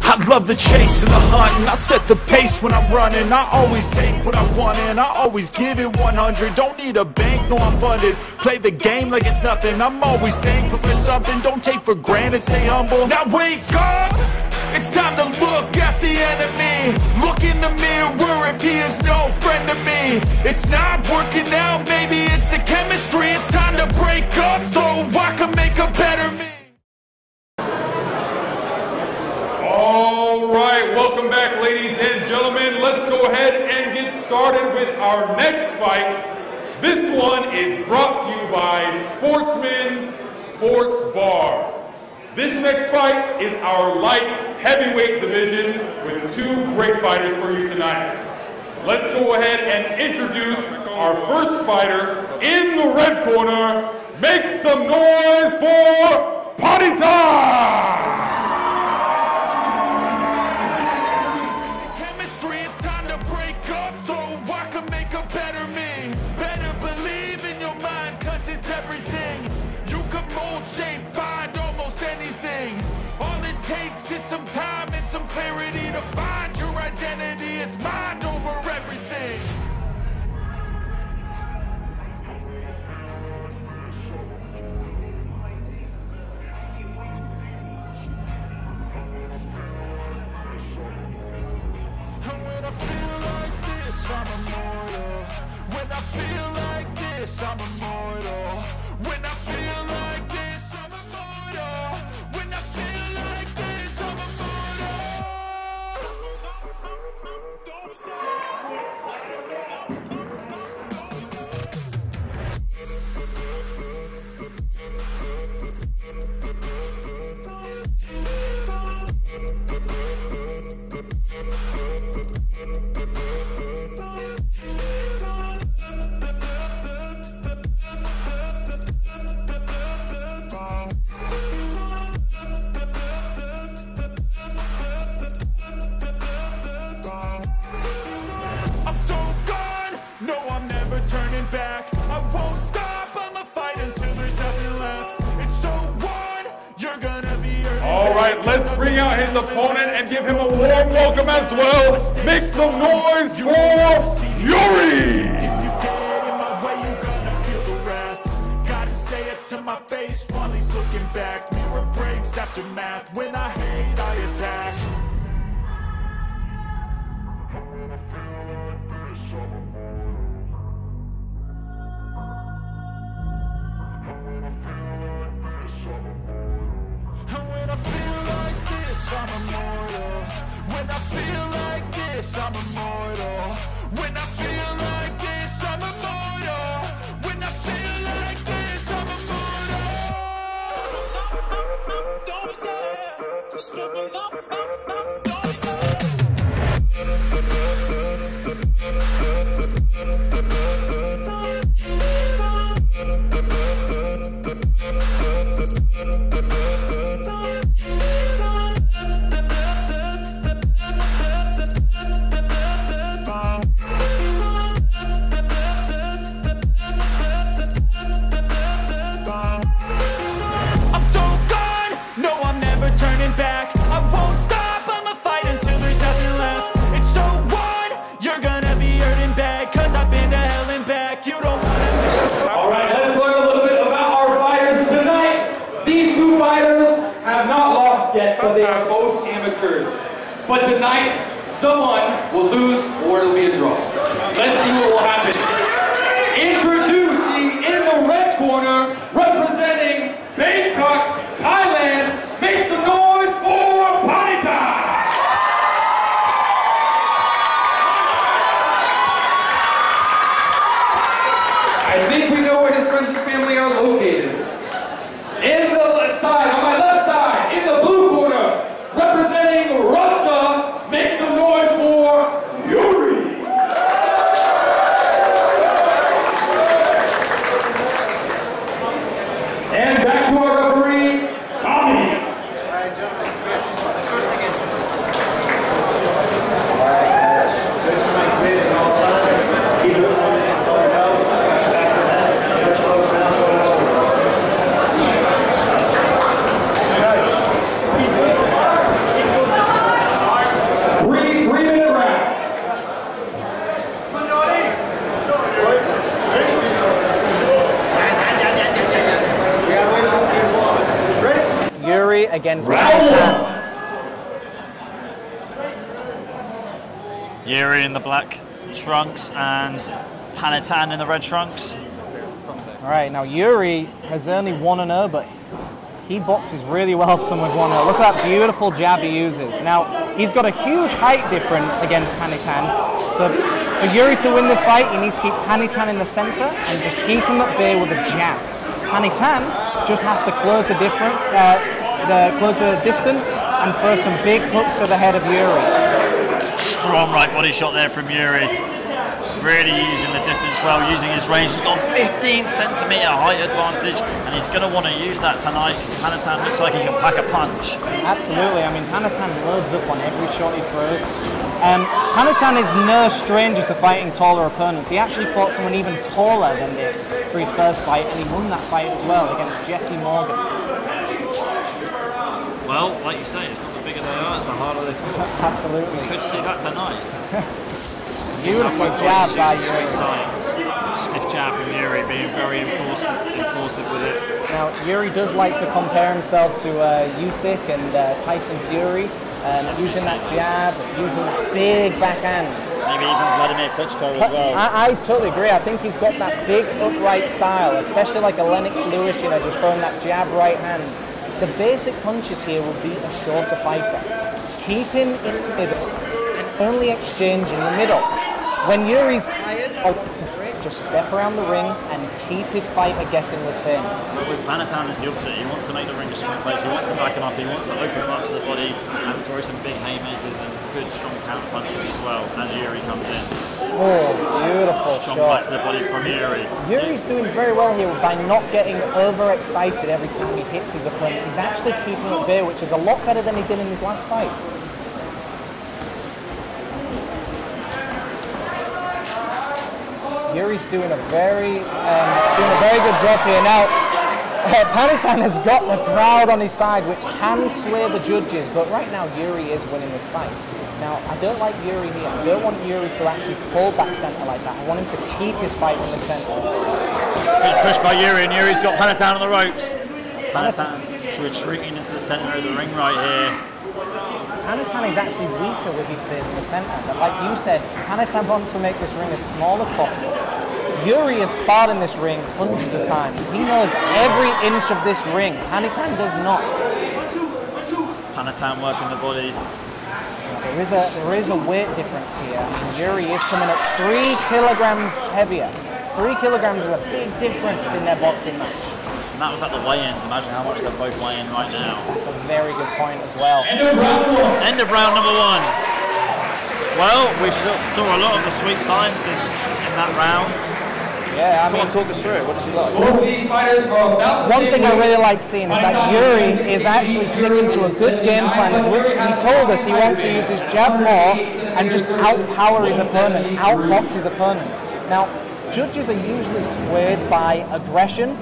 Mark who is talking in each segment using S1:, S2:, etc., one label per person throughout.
S1: I love the chase and the hunt, and I set the pace when I'm running. I always take what I want and I always give it 100. Don't need a bank, no I'm funded. Play the game like it's nothing. I'm always thankful for something. Don't take for granted, stay humble. Now wake up! It's time to look at the enemy. Look in the mirror if he is no friend to me. It's not working out, maybe it's the chemistry. It's time to break up so I can make a better me.
S2: All right, welcome back, ladies and gentlemen. Let's go ahead and get started with our next fight. This one is brought to you by Sportsman's Sports Bar. This next fight is our light heavyweight division with two great fighters for you tonight. Let's go ahead and introduce our first fighter in the red corner. Make some noise for Panitan!
S1: Some time and some clarity to find your identity. It's mind over everything. And when I feel like this, I'm immortal. When I feel like this, I'm immortal. When I feel like this, I'm immortal. When I feel like this, I'm back. I won't stop, I'ma fight until there's nothing left. It's so what you're gonna be.
S2: All right, let's bring out his opponent and give him a warm welcome as well. Make some noise for Yury!
S1: If you get in my way, you're gonna feel the rest. Gotta say it to my face while he's looking back. Mirror breaks after math. When I hate, I attack. I'm immortal. When I feel like this, I'm immortal. When I feel like this, I'm immortal. When I feel like this, I'm immortal. Don't be scared. Just give me up, don't be scared.
S3: But they are both amateurs. But tonight, someone will lose or it'll be a draw. Let's see what will happen. Introducing in the red corner, representing Bangkok, Thailand, make some noise for Panitan! I think we know where his friends and family are located. In the left side, on my left side, in the blue corner, representing Russia, make some noise for Yury.
S4: against Panitan.
S5: Yury in the black trunks and Panitan in the red trunks.
S4: All right, now Yury has only 1-0, but he boxes really well for someone with 1-0. Look at that beautiful jab he uses. Now, he's got a huge height difference against Panitan. So for Yury to win this fight, he needs to keep Panitan in the center and just keep him at bay with a jab. Panitan just has to close the distance and throw some big hooks to the head of Yury.
S5: Strong right body shot there from Yury. Really using the distance well, using his range. He's got 15 centimeter height advantage, and he's going to want to use that tonight. Panitan looks like he can pack a punch.
S4: Absolutely. I mean, Panitan loads up on every shot he throws. Panitan is no stranger to fighting taller opponents. He actually fought someone even taller than this for his first fight, and he won that fight as well against Jesse Morgan.
S5: Well, like you say, it's not the bigger they are, it's the harder they fall.
S4: Absolutely.
S5: We could see that tonight.
S4: Beautiful jab by Yury.
S5: Stiff jab from Yury, being very enforcing with it.
S4: Now, Yury does like to compare himself to Usyk and Tyson Fury, using that jab, using that big backhand.
S5: Maybe even Vladimir Klitschko as well.
S4: I totally agree. I think he's got that big upright style, especially like a Lennox Lewis, you know, just throwing that jab right hand. The basic punches here will beat a shorter fighter. Keep him in the middle and only exchange in the middle. When Yury's tired or wants to break, just step around the ring and keep his fighter guessing with things.
S5: But with Panitan, it's the opposite. He wants to make the ring a swing place. He wants to back him up. He wants to open him up to the body and throw some big haymakers and good strong counter punches as well as Yury comes in.
S4: Oh, beautiful
S5: strong
S4: shot.
S5: right to the body from Yury.
S4: Yury's doing very well here by not getting overexcited every time he hits his opponent. He's actually keeping it at bay, which is a lot better than he did in his last fight. Yury's doing a very good job here. Now, Panitan has got the crowd on his side, which can sway the judges, but right now Yury is winning this fight. Now, I don't like Yury here. I don't want Yury to actually hold that center like that. I want him to keep his fight in the center.
S5: Good push by Yury, and Yury's got Panitan on the ropes. Panitan retreating into the center of the ring right here.
S4: Panitan is actually weaker with his stays in the center, but like you said, Panitan wants to make this ring as small as possible. Yury has sparred in this ring hundreds of times. He knows every inch of this ring. Panitan does not.
S5: Panitan working the body.
S4: There is a weight difference here. I mean, Yury is coming up 3 kilograms heavier. 3 kilograms is a big difference in their boxing match.
S5: And that was at the weigh-ins. Imagine how much they're both weighing right now.
S4: That's a very good point as well.
S5: End of round number 1. Well, we saw a lot of the sweet signs in that round.
S4: Yeah, I mean,
S5: talk us through it. What did you like?
S3: Both these fighters are about
S4: one thing I really like seeing is that Yury is actually sticking to a good game plan, which he told us he wants to use his jab more and just outpower his opponent, outbox his opponent. Now, judges are usually swayed by aggression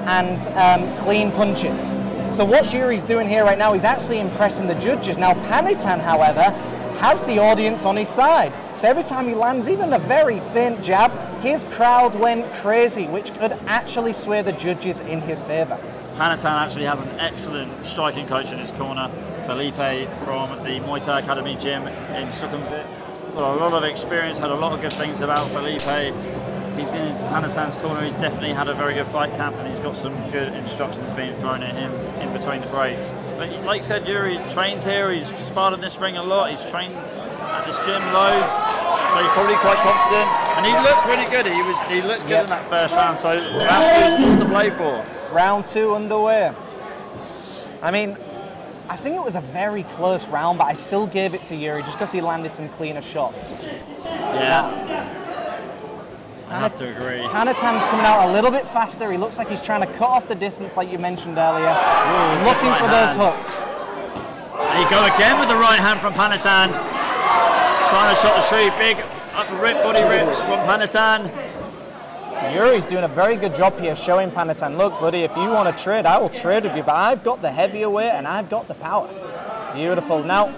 S4: and clean punches. So what Yury's doing here right now, he's actually impressing the judges. Now, Panitan, however, has the audience on his side. So every time he lands even a very faint jab, his crowd went crazy, which could actually sway the judges in his favour.
S5: Panitan actually has an excellent striking coach in his corner, Felipe from the Muay Thai Academy gym in Sukhumvit. Got a lot of experience, had a lot of good things about Felipe. If he's in Panitan's corner, he's definitely had a very good fight camp and he's got some good instructions being thrown at him in between the breaks. But like I said, Yury trains here, he's sparred in this ring a lot, he's trained at this gym loads, so he's probably quite confident. And he looks really good, he looks good in that first round, so round 2 is all to play for.
S4: Round 2 underway. I mean, I think it was a very close round, but I still gave it to Yury just because he landed some cleaner shots.
S5: Yeah. I have to agree.
S4: Panitan's coming out a little bit faster. He looks like he's trying to cut off the distance like you mentioned earlier. Looking for those hooks.
S5: And you go again with the right hand from Panitan. Trying to shot the tree. Big upper rip, body rips from Panitan.
S4: Yury's doing a very good job here showing Panitan, look buddy, if you want to trade, I will trade with you, but I've got the heavier weight and I've got the power. Beautiful. Now,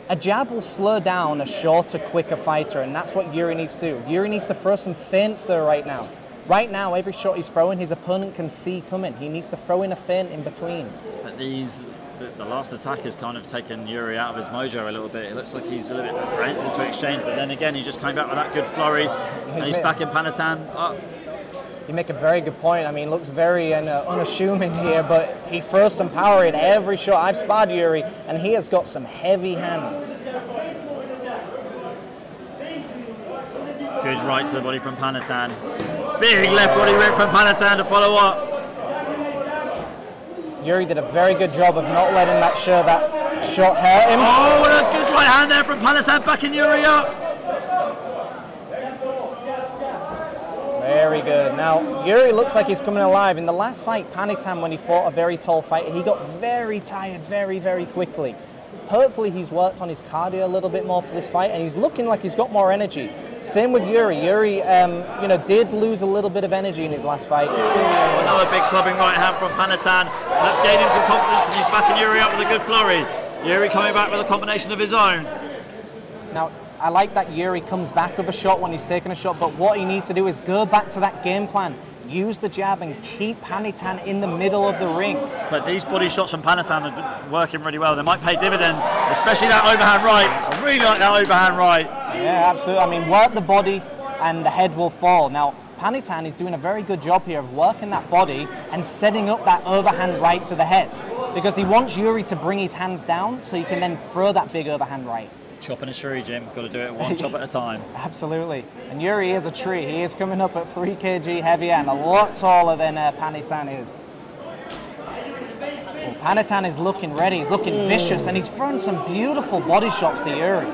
S4: a jab will slow down a shorter, quicker fighter, and that's what Yury needs to do. Yury needs to throw some feints there right now. Right now, every shot he's throwing, his opponent can see coming. He needs to throw in a feint in between.
S5: But these the last attack has kind of taken Yury out of his mojo a little bit. It looks like he's a little bit apprehensive to exchange, but then again, he just came back with that good flurry, and he's back in Panitan up.
S4: You make a very good point. I mean, looks very unassuming here, but he throws some power in every shot. I've sparred Yury, and he has got some heavy hands.
S5: Good right to the body from Panitan. Big left body rip from Panitan to follow up.
S4: Yury did a very good job of not letting that shot hurt him.
S5: Oh, and a good right hand there from Panitan, backing Yury up.
S4: Very good. Now, Yury looks like he's coming alive. In the last fight, Panitan, when he fought a very tall fighter, he got very tired very, very quickly. Hopefully, he's worked on his cardio a little bit more for this fight, and he's looking like he's got more energy. Same with Yury. Yury, did lose a little bit of energy in his last fight.
S5: Another big clubbing right hand from Panitan. That's gaining some confidence, and he's backing Yury up with a good flurry. Yury coming back with a combination of his own.
S4: Now, I like that Yury comes back with a shot when he's taking a shot, but what he needs to do is go back to that game plan. Use the jab and keep Panitan in the middle of the ring.
S5: But these body shots from Panitan are working really well. They might pay dividends, especially that overhand right. I really like that overhand right.
S4: Yeah, absolutely. I mean, work the body and the head will fall. Now, Panitan is doing a very good job here of working that body and setting up that overhand right to the head, because he wants Yury to bring his hands down so he can then throw that big overhand right.
S5: Chopping a tree, Jim. Got to do it one chop at a time.
S4: Absolutely. And Yury is a tree. He is coming up at 3 kg heavier and a lot taller than Panitan is. Well, Panitan is looking ready. He's looking vicious, and he's thrown some beautiful body shots to Yury.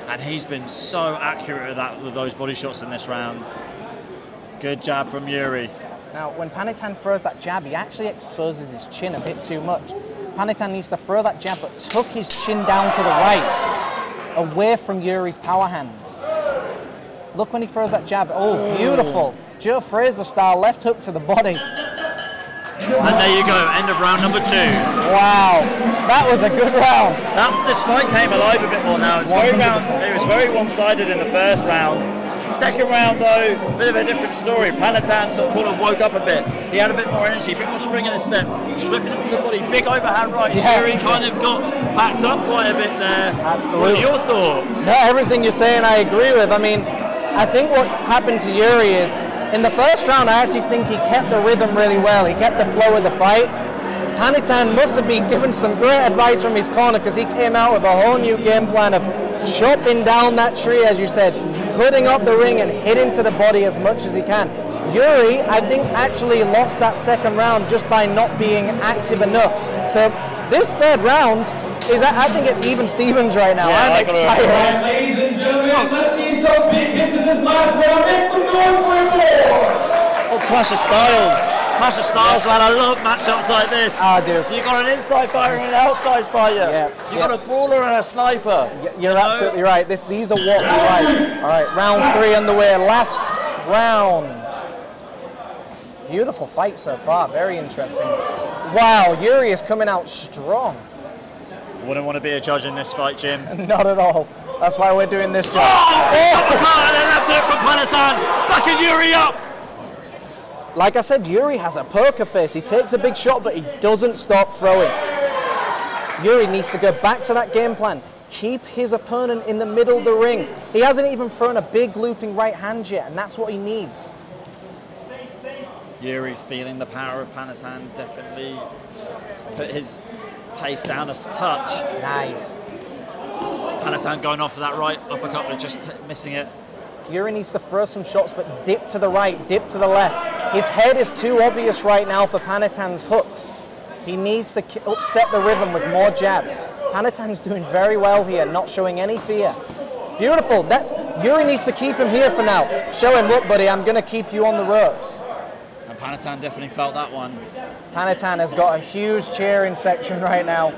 S5: And he's been so accurate with those body shots in this round. Good jab from Yury.
S4: Now, when Panitan throws that jab, he actually exposes his chin a bit too much. Panitan needs to throw that jab, but tuck his chin down to the right, away from Yury's power hand. Look when he throws that jab. Oh, beautiful. Joe Fraser style left hook to the body.
S5: And there you go, end of round number 2.
S4: Wow, that was a good round.
S5: This fight came alive a bit more now. It was very one-sided in the first round. Second round though, a bit of a different story. Panitan sort of woke up a bit. He had a bit more energy, a bit more spring in his step. He's ripping into the body, big overhand right.
S4: Yeah.
S5: Yury kind of got backed up quite a bit there.
S4: Absolutely.
S5: What are your thoughts?
S4: No, everything you're saying I agree with. I mean, I think what happened to Yury is, in the first round, I actually think he kept the rhythm really well. He kept the flow of the fight. Panitan must have been given some great advice from his corner, because he came out with a whole new game plan of chopping down that tree, as you said, cutting off the ring and hitting to the body as much as he can. Yury, I think, actually lost that second round just by not being active enough. So this third round is, I think it's even Stevens right now.
S5: Yeah,
S4: I'm excited.
S3: All right, ladies and gentlemen, let's see some big hits in this last round. Make some noise for him more.
S5: Oh, Clash of Styles. Clash of Styles, man. I love matchups like this.
S4: I do.
S5: You got an inside fighter and an outside fighter.
S4: Yeah,
S5: You got a brawler and a sniper.
S4: You're absolutely right. These are what we like. All right, round 3 underway. Last round. Beautiful fight so far. Very interesting. Wow, Yury is coming out strong.
S5: Wouldn't want to be a judge in this fight, Jim.
S4: Not at all. That's why we're doing this job.
S5: Oh! And then left hook from Panitan. Backing Yury up.
S4: Like I said, Yury has a poker face. He takes a big shot, but he doesn't stop throwing. Yury needs to go back to that game plan. Keep his opponent in the middle of the ring. He hasn't even thrown a big looping right hand yet, and that's what he needs.
S5: Yury feeling the power of Panitan, definitely put his pace down a touch.
S4: Nice.
S5: Panitan going off for that right uppercut, but just missing it.
S4: Yury needs to throw some shots, but dip to the right, dip to the left. His head is too obvious right now for Panitan's hooks. He needs to upset the rhythm with more jabs. Panitan's doing very well here, not showing any fear. Beautiful. Yury needs to keep him here for now. Show him, look, buddy, I'm going to keep you on the ropes.
S5: And Panitan definitely felt that one.
S4: Panitan has got a huge cheering section right now.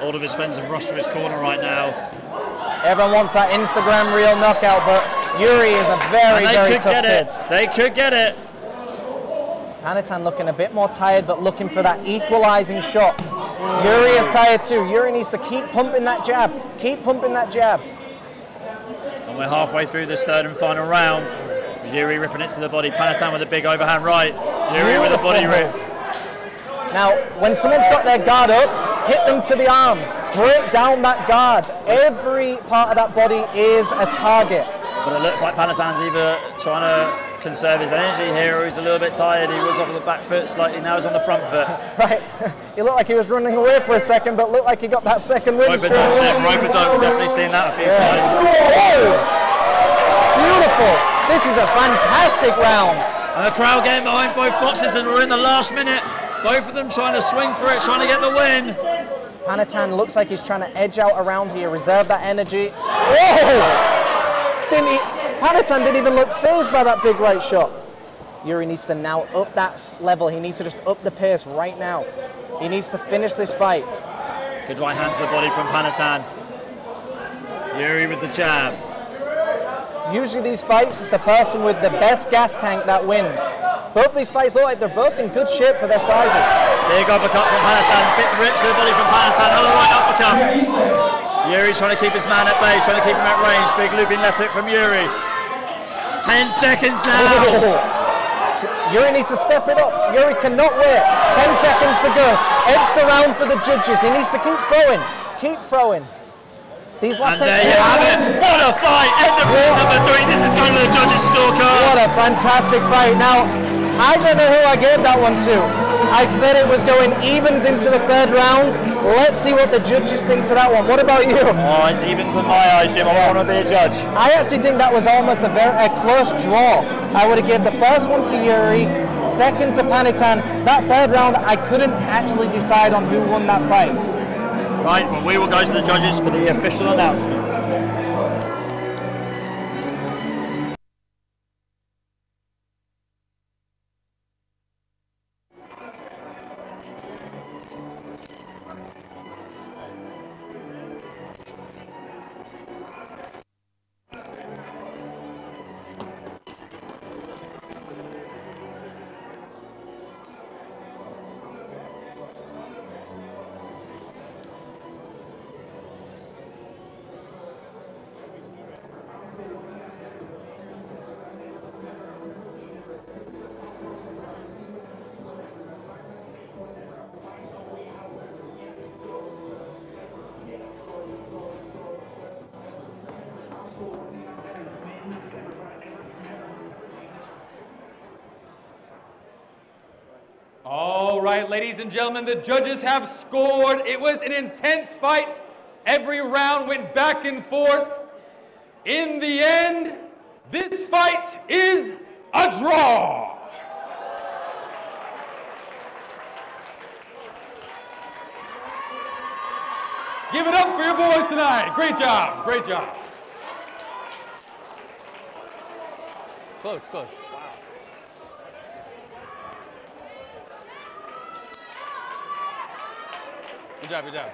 S5: All of his friends have rushed to his corner right now.
S4: Everyone wants that Instagram reel knockout, but Yury is a very, very tough kid.
S5: They could get it.
S4: Panitan looking a bit more tired, but looking for that equalizing shot. Yury is tired too. Yury needs to keep pumping that jab. Keep pumping that jab.
S5: And we're halfway through this third and final round. Yury ripping it to the body. Panitan with a big overhand right. Yury with a body rip.
S4: Now, when someone's got their guard up, hit them to the arms, break down that guard. Every part of that body is a target.
S5: But it looks like Panitan's either trying to conserve his energy here or he's a little bit tired. He was off the back foot slightly, now he's on the front foot.
S4: Right, he looked like he was running away for a second, but looked like he got that second win straight away.
S5: Rope-a-dope, definitely seen that a few times.
S4: Oh, beautiful. This is a fantastic round.
S5: And the crowd getting behind both boxes and we're in the last minute. Both of them trying to swing for it, trying to get the win.
S4: Panitan looks like he's trying to edge out around here, reserve that energy. Oh! Panitan didn't even look fazed by that big right shot. Yury needs to now up that level. He needs to just up the pace right now. He needs to finish this fight.
S5: Good right hand to the body from Panitan. Yury with the jab.
S4: Usually these fights, it's the person with the best gas tank that wins. Both these fights look like they're both in good shape for their sizes.
S5: Big uppercut from Panitan, bit ripped to the body from Panitan, another right uppercut. Yury's trying to keep his man at bay, trying to keep him at range. Big looping left hook from Yury. 10 seconds now.
S4: Oh. Yury needs to step it up. Yury cannot wait. 10 seconds to go. Edged around for the judges. He needs to keep throwing. Keep throwing. These last
S5: and there you have it. What a fight. End of round number 3. This is going to the judges' scorecard.
S4: What a fantastic fight. Now, I don't know who I gave that one to. I said it was going evens into the 3rd round. Let's see what the judges think to that one. What about you?
S5: Oh, it's evens in my eyes, Jim. I don't want to be a judge.
S4: I actually think that was almost a close draw. I would have given the first one to Yury, second to Panitan. That 3rd round, I couldn't actually decide on who won that fight.
S5: Right, well, we will go to the judges for the official announcement.
S2: All right, ladies and gentlemen, the judges have scored. It was an intense fight. Every round went back and forth. In the end, this fight is a draw. Give it up for your boys tonight. Great job, great job. Close, close. Good job, good job.